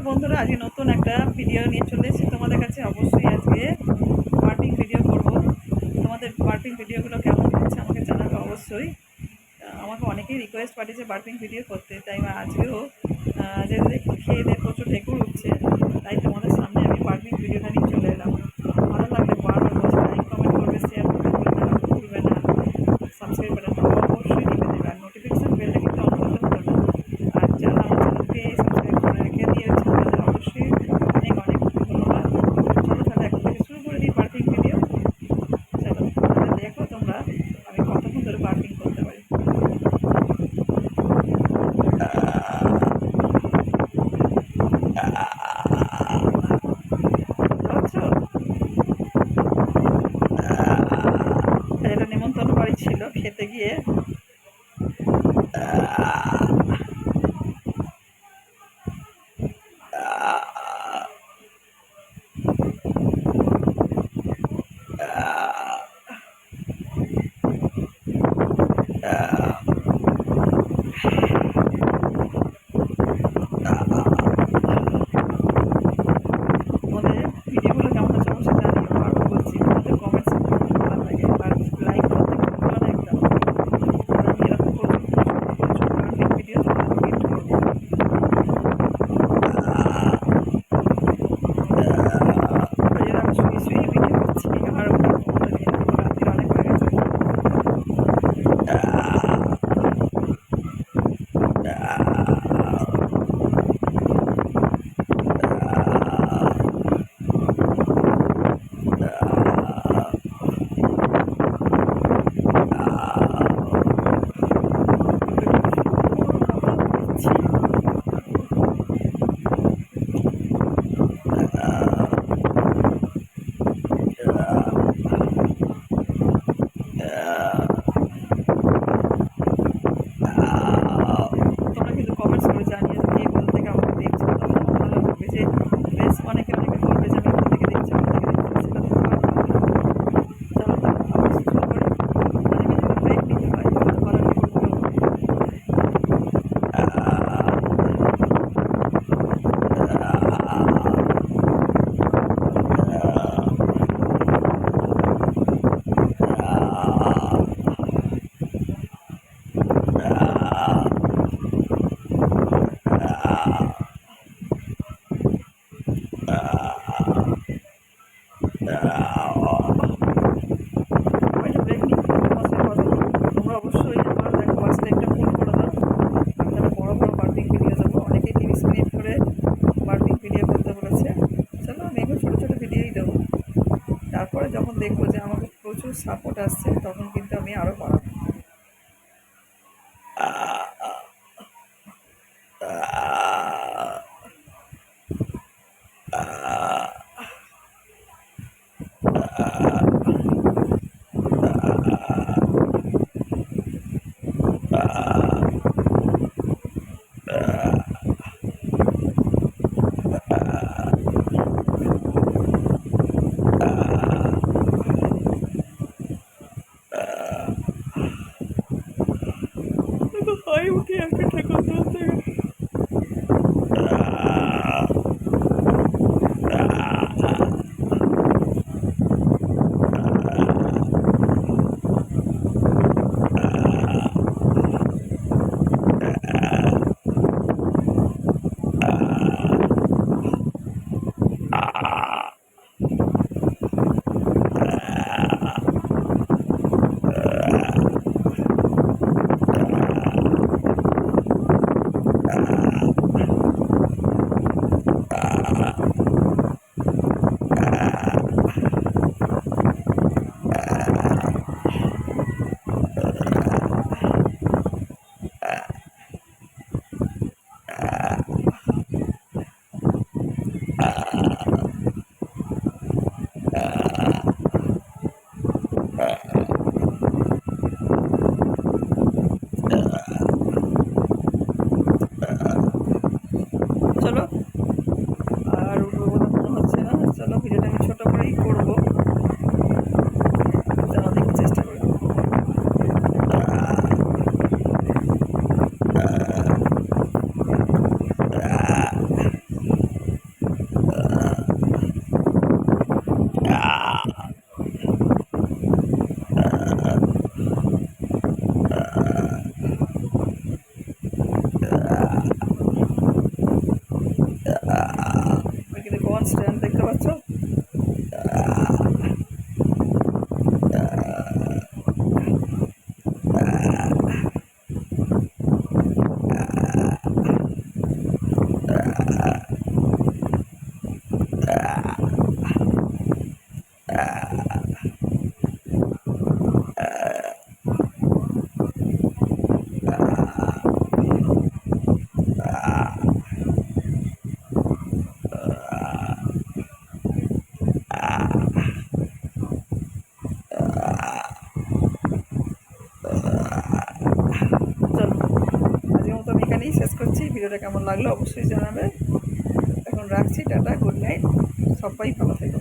বন্ধুরা, আজকে নতুন একটা ভিডিও নিয়ে চলে এসেছি তোমাদের কাছে। অবশ্যই আজকে বার্পিং ভিডিও করব। তোমাদের বার্পিং ভিডিওগুলো কেমন হচ্ছে আমাকে জানাবে অবশ্যই। আমাকে অনেকেই রিকোয়েস্ট পাঠিয়েছে বার্পিং ভিডিও করতে, তাই আজকেও যেহেতু দেখছি খেয়ে দিয়ে প্রচুর ঢেকুর উঠছে, তাই তোমাদের সামনে আমি বার্পিং ভিডিওটা নিয়ে চলে এলাম। ভালো লাগলে বারবার বলছে লাইক কমেন্ট করবে, শেয়ার করবে, ভুলবে না, সাবস্ক্রাইব বাটনটা অবশ্যই টিপে দেবে, আর নোটিফিকেশান বেলটা কিন্তু অন করতে ভুলো না। আর যারা আমার চ্যানেলকে সাবস্ক্রাইব করে রেখে দিয়েছে তাদের অবশ্যই অনেক অনেক ধন্যবাদ। চলো তাহলে এখন থেকে শুরু করে দিই বার্পিং ভিডিও। চলো তাহলে দেখো তোমরা আমি কতক্ষণ ধরে বার্পিং করতে পারি। এটা নেমন্তন্ন বাড়ি ছিল, খেতে গিয়ে তোমাদের ভিডিওগুলো কেমন হচ্ছে অবশ্যই জানিও। বারবার বলছি তোমাদের কমেন্টস ভালো লাগে, আর লাইক করতে ভুলো না একদম। আর আমি এরকম প্রচুর প্রচুর বার্পিং ভিডিও তোমাদের ক্রিয়েট করবো। ওই জন্য আমি শুয়ে শুয়ে ভিডিও করছি, আর রাত্রির অনেক হয়ে গেছে। তোমরা কিন্তু কমেন্টস করে জানিয়ে যে কে কোথা থেকে আমাকে দেখছো, তখন আমার ভালো লাগবে যে বেশ অনেকে অনেকে বলবে যে আমি কোথা থেকে দেখছি, কোথা থেকে দেখছি, সেটা তো আমার ভালো লাগবে। চলো তাহলে আবার শুরু করি। মাঝে মাঝে ব্রেক নিতে হয়, ভালো ভালো ভিডিওগুলো একটা ব্রেক নিই, তোমার সাথে কথা বলবো। তোমরা অবশ্যই আমার দেখো পাশে একটা ফোন করে দাও, আমি তাহলে বড় বড় বার্পিং ভিডিও দেবো। অনেকেই 30 মিনিট করে বার্পিং ভিডিও করতে বলেছে। চলো আমি এখন ছোটো ছোটো ভিডিওই দেবো। তারপরে যখন দেখবো যে আমাকে প্রচুর সাপোর্ট আসছে, তখন কিন্তু আমি আরও বাড়াবো। হাই উঠে একটা ঠেকুর তুলতে গেলে চলো আর উঠবো বলে মনে হচ্ছে না। চলো ভিডিওটা আমি ছোটো করেই করবো, চলো দেখি চেষ্টা করি। চলো, আজকের মতো আমি এখানেই শেষ করছি। ভিডিওটা কেমন লাগলো অবশ্যই জানাবে। এখন রাখছি, টাটা, গুড নাইট, সবাই ভালো থেকো।